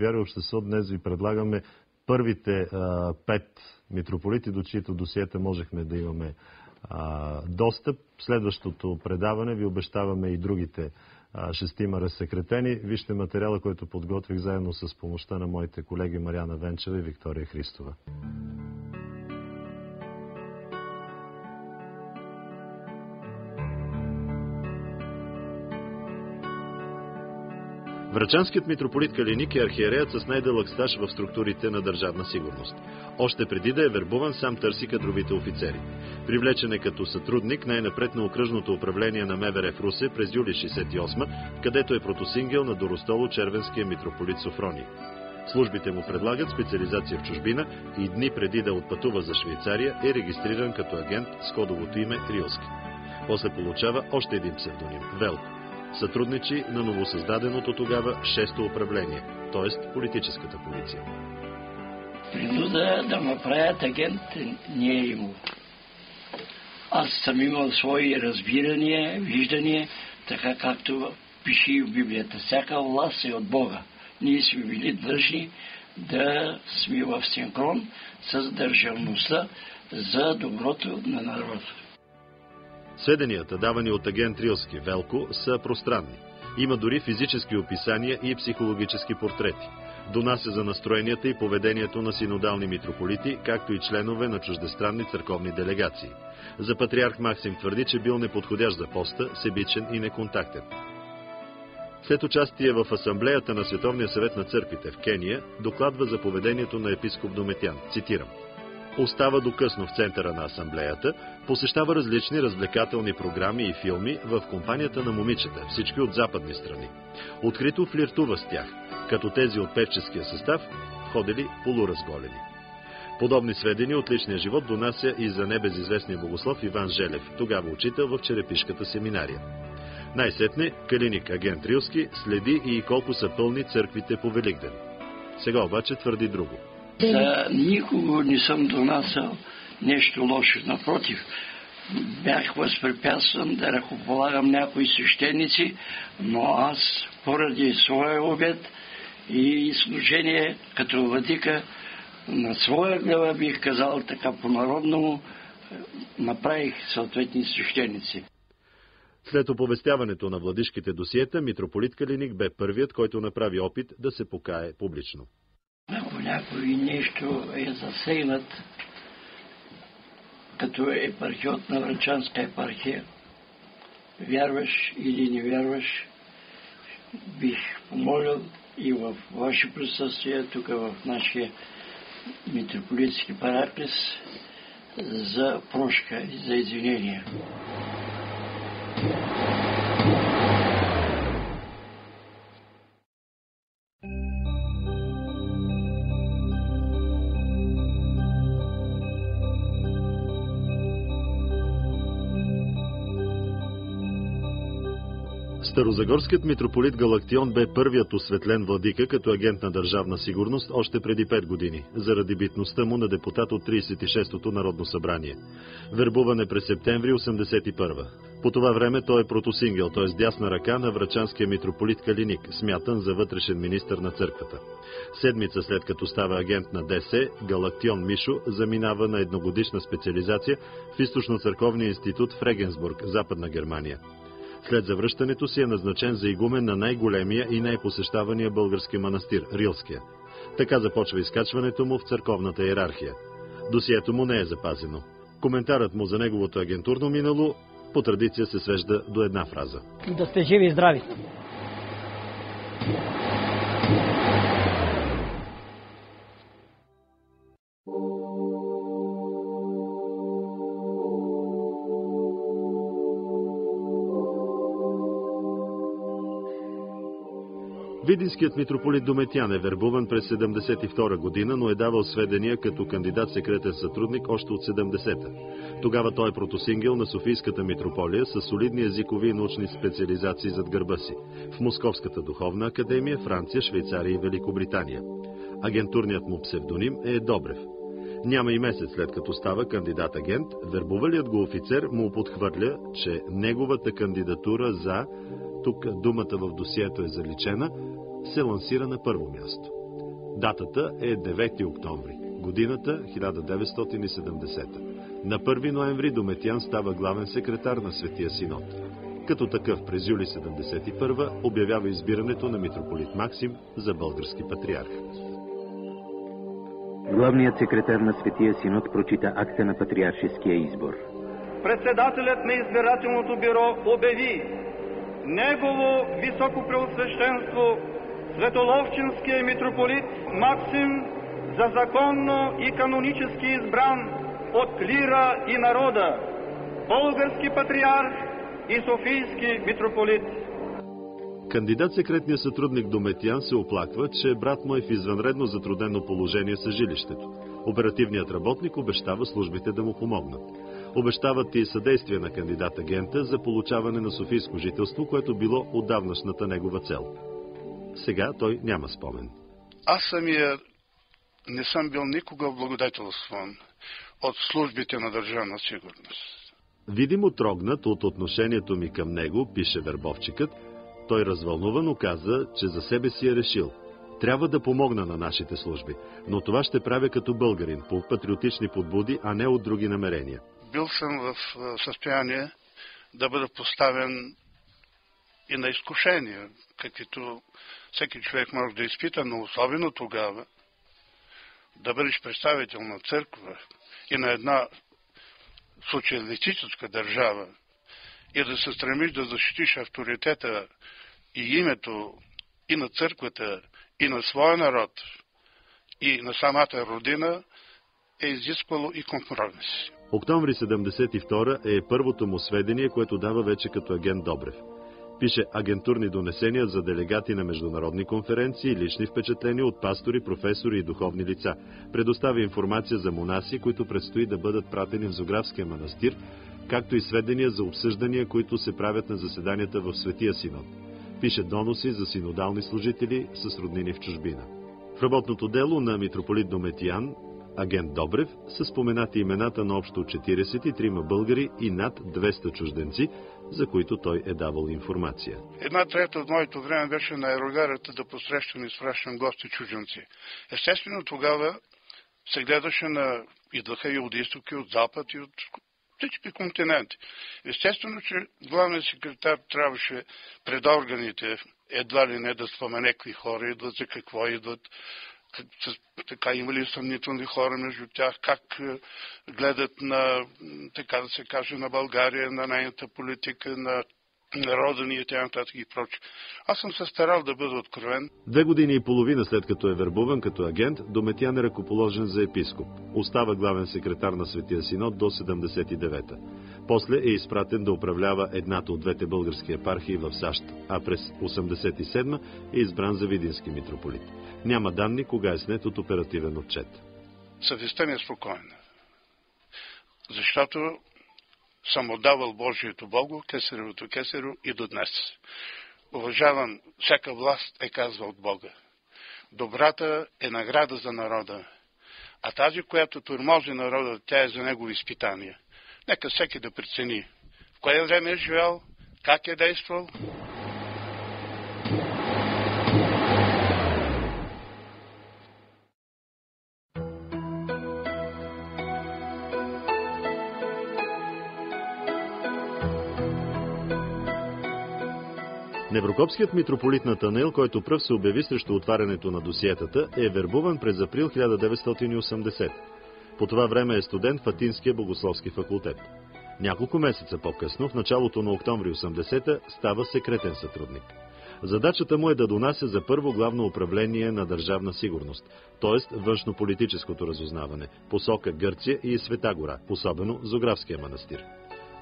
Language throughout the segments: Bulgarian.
Вяра и общество днес ви предлагаме първите 5 митрополити, до чието досиета можехме да имаме достъп. Следващото предаване ви обещаваме и другите 6 разсекретени. Вижте материала, който подготвих заедно с помощта на моите колеги Мариана Венчева и Виктория Христова. Врачанският митрополит Калиник е архиереят с най-дълъг стаж в структурите на Държавна сигурност. Още преди да е вербуван, сам търси кадровите офицери. Привлечен е като сътрудник най-напред на окръжното управление на МВР в Русе през юли 1968, където е протосингел на Доростоло-Червенския митрополит Софроний. Службите му предлагат специализация в чужбина и дни преди да отпътува за Швейцария е регистриран като агент с кодовото име Рилски. После получава още един псевдоним – Велко. Сътрудничи на новосъздаденото тогава 6-то управление, т.е. политическата полиция. Принуда да ме правят агент не е имало. Аз съм имал свои разбирания, виждания, така както пише и в Библията. Всяка власт е от Бога. Ние сме били длъжни да сме в синхрон с държавността за доброто на народа. Сведенията, давани от агент Рилски Велко, са пространни. Има дори физически описания и психологически портрети. Донася за настроенията и поведението на синодални митрополити, както и членове на чуждестранни църковни делегации. За патриарх Максим твърди, че бил неподходящ за поста, себичен и неконтактен. След участие в асамблеята на Световния съвет на църквите в Кения, докладва за поведението на епископ Дометян. Цитирам: остава до късно в центъра на асамблеята, посещава различни развлекателни програми и филми в компанията на момичета, всички от западни страни. Открито флиртува с тях, като тези от певческия състав ходили полуразголени. Подобни сведения от личния живот донася и за небезизвестния богослов Иван Желев, тогава учител в Черепишката семинария. Най-сетне Калиник агент Рилски следи и колко са пълни църквите по Великден. Сега обаче твърди друго. За никого не съм донасял нещо лошо. Напротив, бях възпрепятстван да ръкополагам някои свещеници, но аз поради своя обет и служение като владика на своя глава, бих казал така по-народному, направих съответни свещеници. След оповестяването на владишките досиета, митрополит Калиник бе първият, който направи опит да се покае публично. Ако някой нещо е засегнат като епархиот на Врачанска епархия, вярваш или не вярваш, бих помолил и в ваше присъствие, тук в нашия митрополитски параклис, за прошка и за извинение. Старозагорският митрополит Галактион бе първият осветлен владика като агент на Държавна сигурност още преди 5 години, заради битността му на депутат от 36-то Народно събрание. Вербуван е през септември 1981. По това време той е протосингел, т.е. дясна ръка на врачанския митрополит Калиник, смятан за вътрешен министър на църквата. Седмица след като става агент на ДС, Галактион Мишо заминава на едногодишна специализация в Източно-църковния институт в Регенсбург, Западна Германия. След завръщането си е назначен за игумен на най-големия и най-посещавания български манастир – Рилския. Така започва изкачването му в църковната иерархия. Досието му не е запазено. Коментарът му за неговото агентурно минало по традиция се свежда до една фраза. Да сте живи и здрави! Видинският митрополит Дометян е вербуван през 1972 година, но е давал сведения като кандидат-секретен сътрудник още от 70-та. Тогава той е протосингел на Софийската митрополия с солидни езикови и научни специализации зад гърба си в Московската духовна академия, Франция, Швейцария и Великобритания. Агентурният му псевдоним е Добрев. Няма и месец след като става кандидат-агент, вербувалият го офицер му подхвърля, че неговата кандидатура за, тук думата в досието е заличена, се лансира на първо място. Датата е 9 октомври, годината 1970. На 1 ноември Дометиан става главен секретар на Светия Синод. Като такъв през юли 71 обявява избирането на митрополит Максим за български патриарх. Главният секретар на Светия Синод прочита акта на патриаршеския избор. Председателят на избирателното бюро обяви Негово Високопреосвещенство Светоловчинския митрополит Максим за законно и канонически избран от клира и народа, български патриарх и софийски митрополит. Кандидат-секретният сътрудник Дометиан се оплаква, че брат му е в извънредно затруднено положение с жилището. Оперативният работник обещава службите да му помогнат. Обещават и съдействие на кандидат-агента за получаване на софийско жителство, което било отдавнашната негова цел. Сега той няма спомен. Аз самия не съм бил никога облагодетелстван от службите на Държавна сигурност. Видимо трогнат от отношението ми към него, пише вербовчикът, той развълнувано каза, че за себе си е решил. Трябва да помогна на нашите служби, но това ще правя като българин, по патриотични подбуди, а не от други намерения. Бил съм в състояние да бъда поставен и на изкушение, каквито всеки човек може да изпита, но особено тогава да бъдеш представител на църква и на една социалистическа държава и да се стремиш да защитиш авторитета и името и на църквата, и на своя народ, и на самата родина, е изисквало и компромис. Октомври 72 е първото му сведение, което дава вече като агент Добрев. Пише агентурни донесения за делегати на международни конференции, лични впечатления от пастори, професори и духовни лица. Предоставя информация за монаси, които предстои да бъдат пратени в Зографския манастир, както и сведения за обсъждания, които се правят на заседанията в Светия Синод. Пише доноси за синодални служители с роднини в чужбина. В работното дело на митрополит Дометиан, агент Добрев, са споменати имената на общо 43 българи и над 200 чужденци, за които той е давал информация. 1/3 от моето време беше на аерогарата да посрещам и изпращам гости чужденци. Естествено, тогава се гледаше на... идваха и от изток, и от запад, и от всички континенти. Естествено, че главният секретар трябваше пред органите едва ли не да спомене какви хора идват, за какво идват, така има ли съмнителни хора между тях, как гледат на, така да се каже, на България, на нейната политика, на народа ни и т.н. и прочее. Аз съм се старал да бъда откровен. 2 години и половина след като е вербуван като агент, Дометиан е ръкоположен за епископ. Остава главен секретар на Светия Синод до 79-та. После е изпратен да управлява едната от двете български епархии в САЩ, а през 87-ма е избран за видински митрополит. Няма данни кога е снет от оперативен отчет. Съвестта ми е спокойна, защото съм отдавал Божието Богу, кесаревото кесаро и до днес. Уважавам, всяка власт е казва от Бога. Добрата е награда за народа, а тази, която тормози народа, тя е за негово изпитание. Нека всеки да прецени в кое време е живял, как е действал. Неврокопският митрополит Натанаил, който пръв се обяви срещу отварянето на досиетата, е вербуван през април 1980. По това време е студент в Атинския богословски факултет. Няколко месеца по-късно, в началото на октомври 80-та, става секретен сътрудник. Задачата му е да донася за първо главно управление на държавна сигурност, т.е. външнополитическото разузнаване, посока Гърция и Света гора, особено Зографския манастир.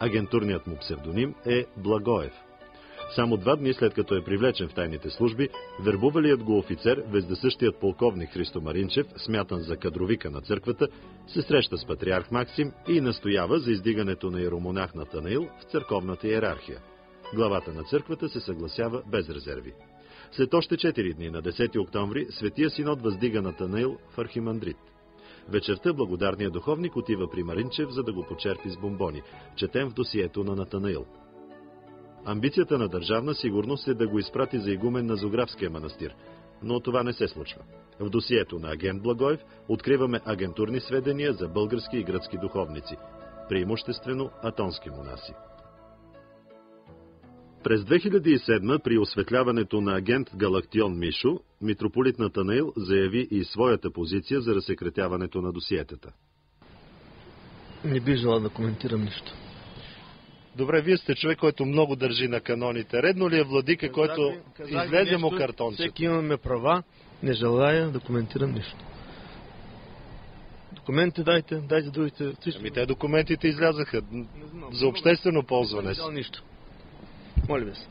Агентурният му псевдоним е Благоев. Само 2 дни след като е привлечен в тайните служби, вербувалият го офицер, вездесъщият полковник Христо Маринчев, смятан за кадровика на църквата, се среща с патриарх Максим и настоява за издигането на иеромонах Натанаил в църковната иерархия. Главата на църквата се съгласява без резерви. След още 4 дни, на 10 октомври, Светия Синод въздига Натанаил в архимандрит. Вечерта благодарният духовник отива при Маринчев, за да го почерпи с бомбони. Четем в досието на Натанаил. Амбицията на държавна сигурност е да го изпрати за игумен на Зографския манастир. но това не се случва. В досието на агент Благоев откриваме агентурни сведения за български и гръцки духовници, преимуществено атонски монаси. През 2007 при осветляването на агент Галактион Мишо, митрополит Натанаил заяви и своята позиция за разсекретяването на досиетата. Не би желал да коментирам нищо. Добре, вие сте човек, който много държи на каноните. Редно ли е владика, който излезе му картончето? Всеки имаме права, не желая да коментирам нищо. Документите дайте другите. Те документите излязаха за обществено ползване. Не нищо. Моля ви се.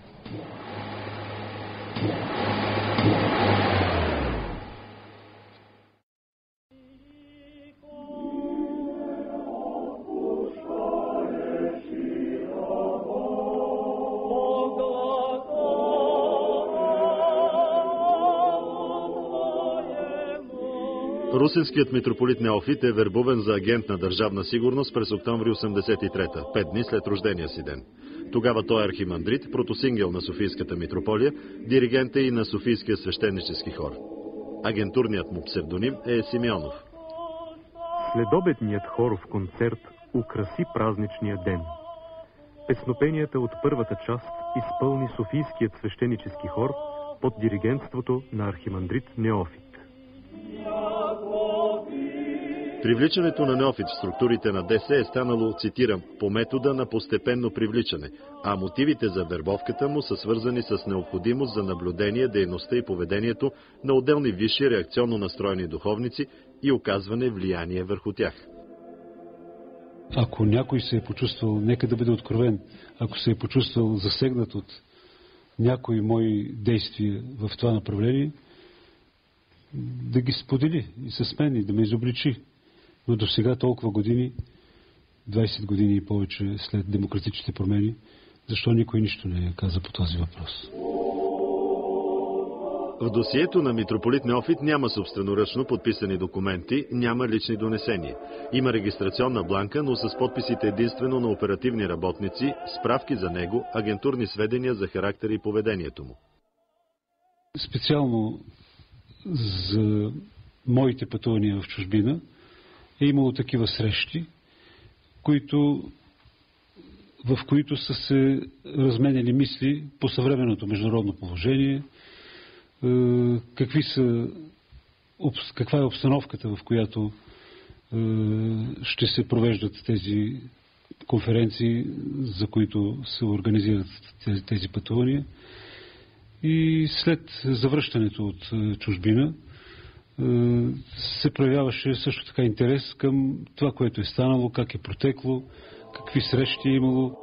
Русинският митрополит Неофит е вербуван за агент на Държавна сигурност през октомври 83-та, 5 дни след рождения си ден. Тогава той е архимандрит, протосингел на Софийската митрополия, диригент и на Софийския свещенически хор. Агентурният му псевдоним е Симеонов. Следобедният хоров концерт украси празничния ден. Песнопенията от първата част изпълни Софийският свещенически хор под диригентството на архимандрит Неофит. Привличането на Неофит в структурите на ДС е станало, цитирам, по метода на постепенно привличане, а мотивите за вербовката му са свързани с необходимост за наблюдение, дейността и поведението на отделни висши реакционно настроени духовници и оказване влияние върху тях. Ако някой се е почувствал, нека да бъде откровен, ако се е почувствал засегнат от някои мои действия в това направление, да ги сподели и с мен и да ме изобличи. Но до сега толкова години, 20 години и повече след демократичните промени, защо никой нищо не каза по този въпрос? В досието на митрополит Неофит няма собственоръчно подписани документи, няма лични донесения. Има регистрационна бланка, но с подписите единствено на оперативни работници, справки за него, агентурни сведения за характер и поведението му. Специално за моите пътувания в чужбина е имало такива срещи, в които са се разменяли мисли по съвременното международно положение, каква е обстановката, в която ще се провеждат тези конференции, за които се организират тези пътувания. И след завръщането от чужбина се проявяваше също така интерес към това, което е станало, как е протекло, какви срещи е имало.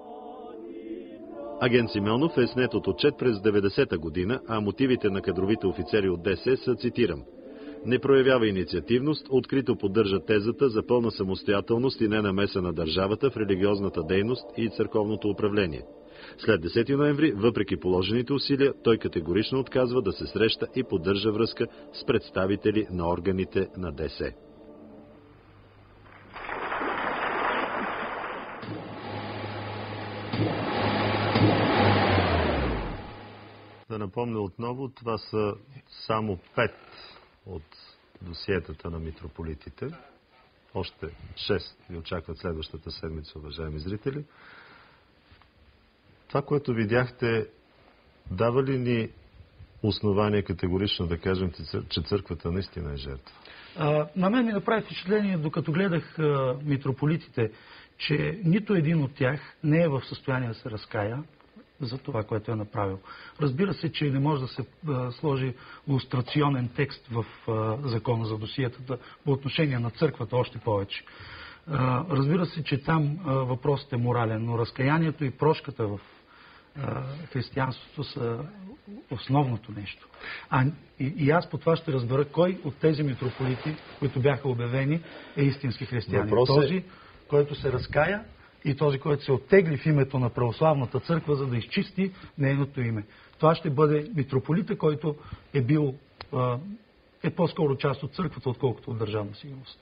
Агент Симеонов е снет от отчет през 90-та година, а мотивите на кадровите офицери от ДС са, цитирам, не проявява инициативност, открито поддържа тезата за пълна самостоятелност и ненамеса на държавата в религиозната дейност и църковното управление. След 10 ноември, въпреки положените усилия, той категорично отказва да се среща и поддържа връзка с представители на органите на ДС. Да напомня отново, това са само 5 от досиетата на митрополитите. Още 6 ви очакват следващата седмица, уважаеми зрители. Това, което видяхте, дава ли ни основание категорично да кажем, че църквата наистина е жертва? На мен ми направи впечатление, докато гледах митрополитите, че нито един от тях не е в състояние да се разкая за това, което е направил. Разбира се, че не може да се сложи лустрационен текст в закона за досиетата по отношение на църквата още повече. Разбира се, че там въпросът е морален, но разкаянието и прошката в християнството са основното нещо. И аз по това ще разбера кой от тези митрополити, които бяха обявени, е истински християнин. Този, който се разкая, и този, който се оттегли в името на православната църква, за да изчисти нейното име. Това ще бъде митрополита, който е по-скоро част от църквата, отколкото от Държавна сигурност.